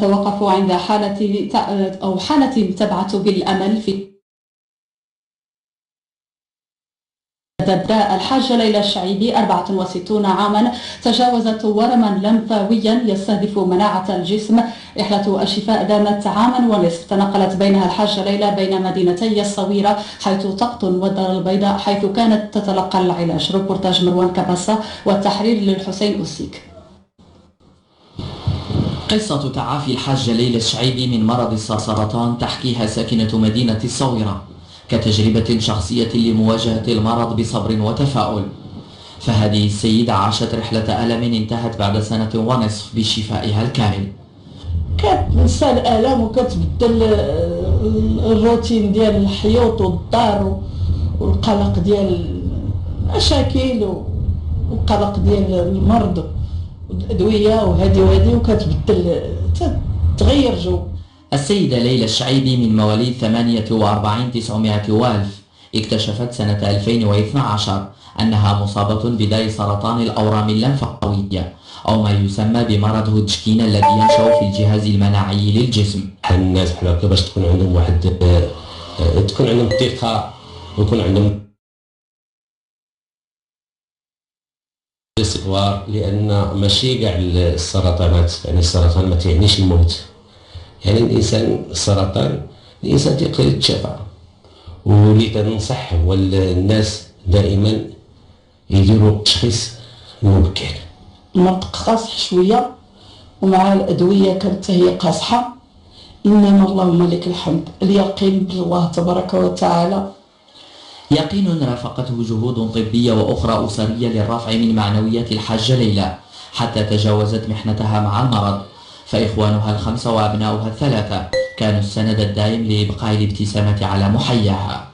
توقف عند حالة تبعث بالأمل في دبداء الحاجة ليلى الشعيبي 64 عاما تجاوزت ورما لمفاويا يستهدف مناعة الجسم. رحلة الشفاء دامت عاما ونصف، تنقلت بينها الحاجة ليلى بين مدينتي الصويرة حيث تقطن والدار البيضاء حيث كانت تتلقى العلاج. روبورتاج مروان كباسة والتحرير للحسين أوسيك. قصة تعافي الحاجة ليلى الشعيبي من مرض السرطان تحكيها ساكنة مدينة الصويرة كتجربة شخصية لمواجهة المرض بصبر وتفاؤل. فهذه السيدة عاشت رحلة ألم انتهت بعد سنة ونصف بشفائها الكامل. كتنسى الآلام وكتبدل الروتين ديال الحيوط والدار والقلق ديال المشاكل والقلق ديال المرض والأدوية وهذه وكتبدل تغير جو. السيدة ليلى الشعيبي من مواليد 48,900 والف اكتشفت سنة 2012 أنها مصابة بداء سرطان الأورام اللمفاوية أو ما يسمى بمرض هودجكين الذي ينشأ في الجهاز المناعي للجسم. الناس بحال هكا باش تكون عندهم تكون عندهم الثقة ويكون عندهم الاستغفار، لأن ماشي كاع السرطانات، يعني السرطان ما تعنيش الموت. يعني الانسان السرطان الانسان تيقدر يتشافى، ولذا ننصح والناس دائما يديروا تشخيص مبكر. المرض قاصح شويه ومع الادويه كانت هي قاصحه، انما اللهم لك الحمد اليقين بالله تبارك وتعالى. يقين رافقته جهود طبيه واخرى اسريه للرفع من معنويات الحاجه ليلى حتى تجاوزت محنتها مع المرض. فإخوانها الخمسة وأبناؤها الثلاثة كانوا السند الدائم لإبقاء الابتسامة على محياها.